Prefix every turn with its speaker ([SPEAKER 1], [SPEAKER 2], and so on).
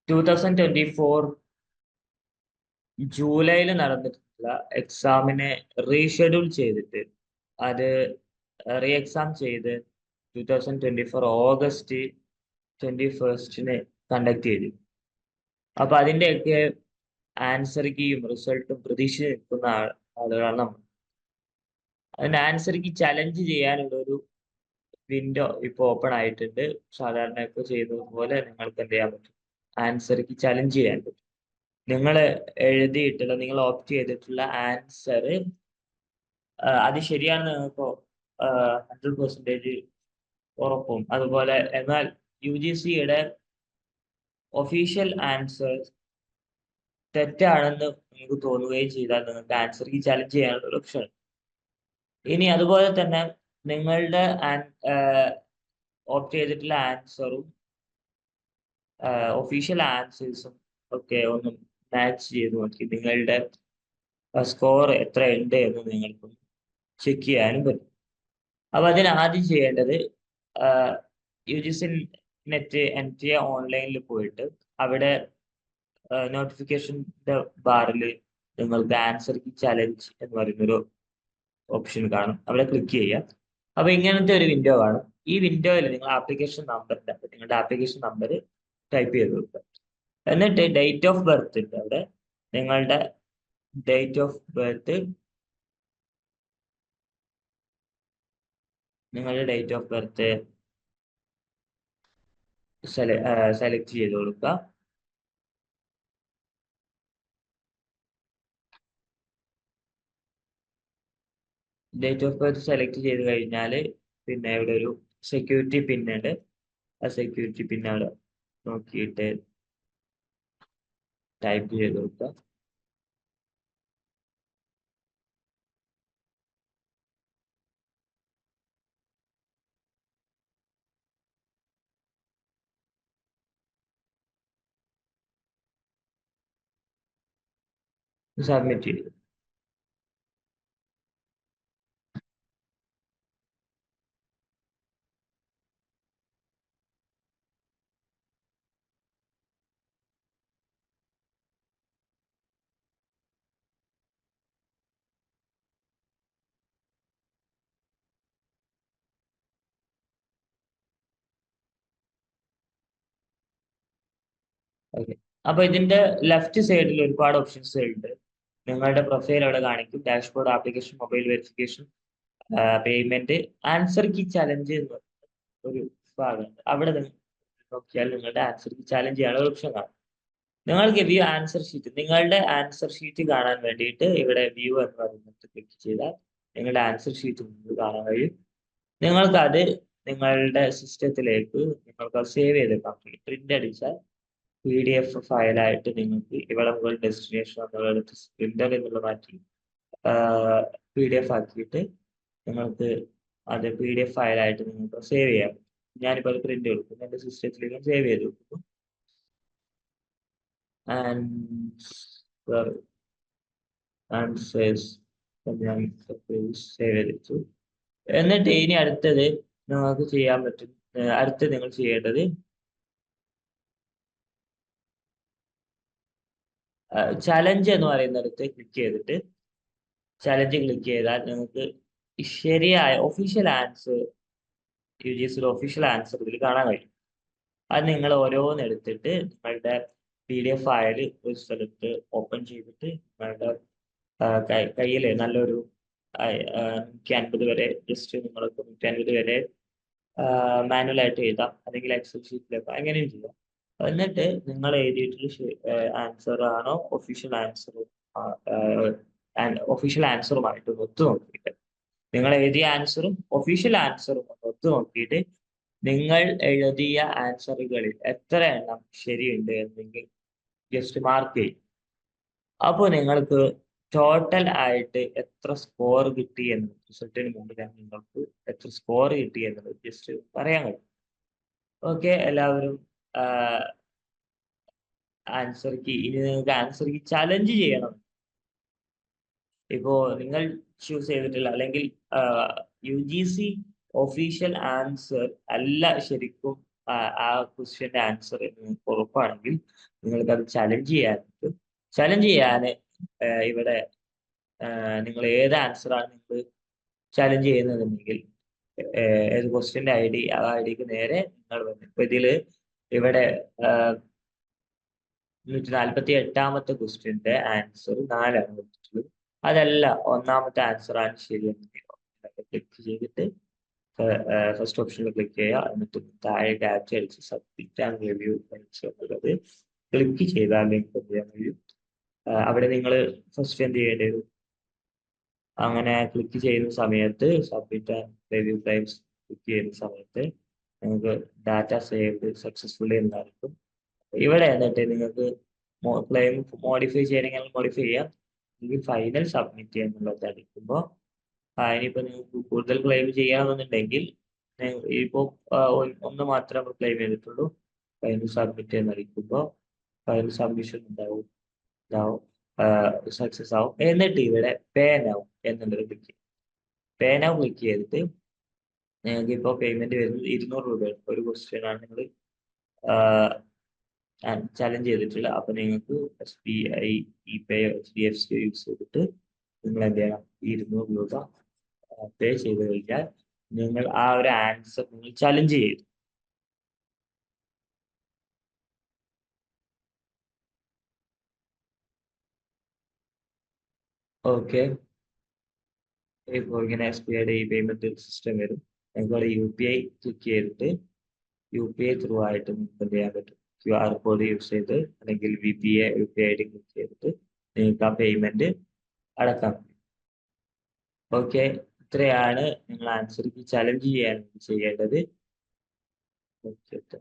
[SPEAKER 1] 2024 ജൂലൈയിൽ നടന്നിട്ടുള്ള എക്സാമിനെ റീഷെഡ്യൂൾ ചെയ്തിട്ട് അത് റീ എക്സാം ചെയ്ത് 2024 ഓഗസ്റ്റ് 21 കണ്ടക്ട് ചെയ്തു. അപ്പൊ അതിന്റെയൊക്കെ ആൻസർ കീയും റിസൾട്ടും പ്രതീക്ഷിച്ച് നിൽക്കുന്ന ആളുകളാണ് നമ്മൾ. അതിന്റെ ആൻസർ കീ ചലഞ്ച് ചെയ്യാനുള്ള ഒരു വിൻഡോ ഇപ്പൊ ഓപ്പൺ ആയിട്ടുണ്ട്. സാധാരണ ഇപ്പോൾ ചെയ്യുന്നത് പോലെ നിങ്ങൾക്ക് എന്ത് ചെയ്യാൻ പറ്റും? ആൻസർ കീ ചലഞ്ച് ചെയ്യാൻ പറ്റും. നിങ്ങൾ എഴുതിയിട്ടുള്ള, നിങ്ങൾ ഓപ്റ്റ് ചെയ്തിട്ടുള്ള ആൻസർ അത് ശരിയാണെന്ന് നിങ്ങൾക്ക് 100% ഉറപ്പും. അതുപോലെ എന്നാൽ UGCയുടെ ഒഫീഷ്യൽ ആൻസർ തെറ്റാണെന്ന് നിങ്ങൾക്ക് തോന്നുകയും ചെയ്താൽ നിങ്ങൾക്ക് ആൻസർ കീ ചലഞ്ച് ചെയ്യാനുള്ള ഒരു ഓപ്ഷൻ. ഇനി അതുപോലെ തന്നെ നിങ്ങളുടെ ഓപ്റ്റ് ചെയ്തിട്ടുള്ള ആൻസറും ഒഫീഷ്യൽ ആൻസേഴ്സും ഒക്കെ ഒന്ന് മാച്ച് ചെയ്ത് നോക്കി നിങ്ങളുടെ സ്കോർ എത്ര ഉണ്ട് എന്ന് നിങ്ങൾക്ക് ചെക്ക് ചെയ്യാനും പറ്റും. അപ്പൊ അതിന് ആദ്യം ചെയ്യേണ്ടത് UGC നെറ്റ് NTA ഓൺലൈനിൽ പോയിട്ട് അവിടെ നോട്ടിഫിക്കേഷൻ്റെ ബാറിൽ നിങ്ങൾക്ക് ആൻസർ കീ ചലഞ്ച് എന്ന് പറയുന്നൊരു ഓപ്ഷൻ കാണും. അവിടെ ക്ലിക്ക് ചെയ്യുക. അപ്പൊ ഇങ്ങനത്തെ ഒരു വിൻഡോ കാണും. ഈ വിൻഡോയിൽ നിങ്ങൾ ആപ്ലിക്കേഷൻ നമ്പറിന്റെ നിങ്ങളുടെ ആപ്ലിക്കേഷൻ നമ്പർ ടൈപ്പ് ചെയ്ത് കൊടുക്കുക. എന്നിട്ട് ഡേറ്റ് ഓഫ് ബർത്ത് ഉണ്ട് അവിടെ. നിങ്ങളുടെ ഡേറ്റ് ഓഫ് ബർത്ത് സെലക്ട് ചെയ്ത് കൊടുക്കുക. ഡേറ്റ് ഓഫ് ബർത്ത് സെലക്ട് ചെയ്ത് കഴിഞ്ഞാൽ പിന്നെ ഇവിടെ ഒരു സെക്യൂരിറ്റി പിൻ ഉണ്ട്. ആ സെക്യൂരിറ്റി പിൻ അവിടെ നോക്കിയിട്ട് ടൈപ്പ് ചെയ്ത് കൊടുക്കുക. സബ്മിറ്റ് ചെയ്തു. ഓക്കെ, അപ്പൊ ഇതിന്റെ ലെഫ്റ്റ് സൈഡിൽ ഒരുപാട് ഓപ്ഷൻസ് ഉണ്ട്. നിങ്ങളുടെ പ്രൊഫൈൽ അവിടെ കാണിക്കും. Dashboard, application, mobile verification, payment, answer key challenge എന്ന് ഒരു ഭാഗമുണ്ട്. അവിടെ നിങ്ങൾ നോക്കിയാൽ നിങ്ങളുടെ ആൻസർ കീ ചലഞ്ച് ചെയ്യാനുള്ള ഓപ്ഷൻ കാണും. നിങ്ങൾക്ക് വ്യൂ ആൻസർ ഷീറ്റ്, നിങ്ങളുടെ ആൻസർ ഷീറ്റ് കാണാൻ വേണ്ടിയിട്ട് ഇവിടെ വ്യൂ എന്ന് പറയുന്നത് ക്ലിക്ക് ചെയ്താൽ നിങ്ങളുടെ ആൻസർ ഷീറ്റ് നിങ്ങൾക്ക് കാണാൻ കഴിയും. നിങ്ങൾക്ക് അത് നിങ്ങളുടെ സിസ്റ്റത്തിലേക്ക് നിങ്ങൾക്ക് സേവ് ചെയ്തേക്കാൻ പറ്റും. പ്രിന്റ് അടിച്ചാൽ PDF ഫയലായിട്ട് നിങ്ങൾക്ക് ഇവിടെ മുതൽ ഡെസ്റ്റിനേഷൻ എന്നുള്ളത് പ്രിന്റർ എന്നുള്ള മാറ്റി PDF ആക്കിയിട്ട് നിങ്ങൾക്ക് അത് PDF ഫയലായിട്ട് നിങ്ങൾക്ക് സേവ് ചെയ്യാം. ഞാനിപ്പോൾ അത് പ്രിന്റ് എടുക്കുന്നു, എൻ്റെ സിസ്റ്റത്തിലേക്ക് സേവ് ചെയ്ത് കൊടുക്കുന്നു. ആൻസേഴ്സ് ഞാൻ സേവ് ചെയ്തിട്ടു. എന്നിട്ട് ഇനി അടുത്തത് നിങ്ങൾക്ക് ചെയ്യാൻ പറ്റും. അടുത്ത് നിങ്ങൾ ചെയ്യേണ്ടത് ചലഞ്ച് എന്ന് പറയുന്നിടത്ത് ക്ലിക്ക് ചെയ്തിട്ട് ചലഞ്ച് ക്ലിക്ക് ചെയ്താൽ നിങ്ങൾക്ക് ശരിയായ ഒഫീഷ്യൽ ആൻസർ, UGCയുടെ ഒഫീഷ്യൽ ആൻസർ ഇതിൽ കാണാൻ കഴിയും. അത് നിങ്ങൾ ഓരോന്നെടുത്തിട്ട് നിങ്ങളുടെ PDF ഫയൽ ഒരു സ്ഥലത്ത് ഓപ്പൺ ചെയ്തിട്ട് നിങ്ങളുടെ കയ്യിൽ നല്ലൊരു 150 വരെ ജസ്റ്റ് നിങ്ങൾക്ക് 150 വരെ മാനുവലായിട്ട് എഴുതാം, അല്ലെങ്കിൽ എക്സൽ ഷീറ്റിലേക്ക് അങ്ങനെയും ചെയ്യാം. എന്നിട്ട് നിങ്ങൾ എഴുതിയിട്ടുള്ള ആൻസർ ആണോ ഒഫീഷ്യൽ ആൻസറുമായിട്ട് ഒത്തു നോക്കിയിട്ട് നിങ്ങൾ എഴുതിയ ആൻസറും ഒഫീഷ്യൽ ആൻസറും ഒത്തു നോക്കിയിട്ട് നിങ്ങൾ എഴുതിയ ആൻസറുകളിൽ എത്ര എണ്ണം ശരിയുണ്ട് എന്നെങ്കിൽ ജസ്റ്റ് മാർക്ക് ചെയ്യും. അപ്പോൾ നിങ്ങൾക്ക് ടോട്ടൽ ആയിട്ട് എത്ര സ്കോർ കിട്ടി എന്നത് റിസൾട്ടിന് മുമ്പ് ഞാൻ നിങ്ങൾക്ക് എത്ര സ്കോർ കിട്ടി എന്നത് ജസ്റ്റ് പറയാൻ കഴിയും. ഓക്കെ, എല്ലാവരും ആൻസർ കീ, ഇനി നിങ്ങൾക്ക് ആൻസർ കീ ചലഞ്ച് ചെയ്യണം. ഇപ്പോ നിങ്ങൾ ചൂസ് ചെയ്തിട്ടില്ല, അല്ലെങ്കിൽ UGC ഒഫീഷ്യൽ ആൻസർ അല്ല ശരിക്കും ആ ക്വസ്റ്റ്യന്റെ ആൻസർ നിങ്ങൾക്ക് ഉറപ്പാണെങ്കിൽ നിങ്ങൾക്ക് അത് ചലഞ്ച് ചെയ്യാൻ പറ്റും. ചലഞ്ച് ചെയ്യാൻ ഇവിടെ നിങ്ങൾ ഏത് ആൻസറാണ് നിങ്ങൾ ചലഞ്ച് ചെയ്യുന്നതെങ്കിൽ ഏത് ക്വസ്റ്റ്യന്റെ ID, ആ IDക്ക് നേരെ നിങ്ങൾ വന്നു. ഇപ്പൊ ഇവിടെ 148ാമത്തെ ക്വസ്റ്റ്യന്റെ ആൻസർ 4ആണ് കൊടുത്തിട്ടുള്ളത്. അതല്ല ഒന്നാമത്തെ ആൻസർ ആണ് ശരിയെങ്കിൽ ക്ലിക്ക് ചെയ്തിട്ട് ഫസ്റ്റ് ഓപ്ഷനിൽ ക്ലിക്ക് ചെയ്യുക. എന്നിട്ട് താഴെ ക്യാപ്ച അടിച്ച് സബ്മിറ്റ് ആൻഡ് റിവ്യൂ എന്നുള്ളത് ക്ലിക്ക് ചെയ്താൽ നിങ്ങൾക്ക് എന്ത് ചെയ്യാൻ കഴിയും? അവിടെ നിങ്ങൾ ഫസ്റ്റ് എന്ത് ചെയ്യേണ്ടി വരും? അങ്ങനെ ക്ലിക്ക് ചെയ്യുന്ന സമയത്ത് submit and review claims click ചെയ്യുന്ന സമയത്ത് നിങ്ങൾക്ക് ഡാറ്റ സേവ്ഡ് സക്സസ്ഫുള്ളി എന്നായിരിക്കും. ഇവിടെ എന്നിട്ട് നിങ്ങൾക്ക് ക്ലെയിം മോഡിഫൈ ചെയ്യണമെങ്കിൽ മോഡിഫൈ ചെയ്യാം. അല്ലെങ്കിൽ ഫൈനൽ സബ്മിറ്റ് ചെയ്യാന്നുള്ളത് അടിക്കുമ്പോൾ ഇനിയിപ്പോൾ നിങ്ങൾക്ക് കൂടുതൽ ക്ലെയിം ചെയ്യാമെന്നുണ്ടെങ്കിൽ ഇപ്പോൾ ഒന്ന് മാത്രമേ നമ്മൾ ക്ലെയിം ചെയ്തിട്ടുള്ളൂ. ഫൈനൽ സബ്മിറ്റ് എന്നടിക്കുമ്പോൾ ഫൈനൽ സബ്മിഷൻ ഉണ്ടാവും സക്സസ് ആവും. എന്നിട്ട് ഇവിടെ പേ നൗ എന്നുള്ളത് ക്ലിക്ക് ചെയ്യും. പേ നൗ ക്ലിക്ക് ചെയ്തിട്ട് നിങ്ങൾക്ക് ഇപ്പോൾ പേയ്മെന്റ് വരുന്നത് 200 രൂപയാണ്. ഒരു ക്വസ്റ്റ്യൻ ആണ് നിങ്ങൾ ചലഞ്ച് ചെയ്തിട്ടുള്ളത്. അപ്പൊ നിങ്ങൾക്ക് SBI, ഇ-പേ, HDFC യൂസ് ചെയ്തിട്ട് നിങ്ങൾ എന്ത് ചെയ്യണം? 200 രൂപ പേ ചെയ്ത് കഴിഞ്ഞാൽ നിങ്ങൾ ആ ഒരു ആൻസർ നിങ്ങൾ ചലഞ്ച് ചെയ്തു. ഓക്കെ, ഇപ്പോൾ ഇങ്ങനെ SBIയുടെ ഈ പേയ്മെന്റ് സിസ്റ്റം വരും. നിങ്ങൾക്ക് UPI ക്ലിക്ക് ചെയ്തിട്ട് UPI ത്രൂ ആയിട്ട് നിങ്ങൾക്ക് എന്ത് ചെയ്യാൻ പറ്റും? QR കോഡ് യൂസ് ചെയ്ത് അല്ലെങ്കിൽ UPI ID ക്ലിക്ക് ചെയ്തിട്ട് നിങ്ങൾക്ക് ആ പേയ്മെന്റ് അടക്കാം. ഓക്കെ, ഇത്രയാണ് നിങ്ങൾ ആൻസർ ചലഞ്ച് ചെയ്യാൻ ചെയ്യേണ്ടത്. ഓക്കെ.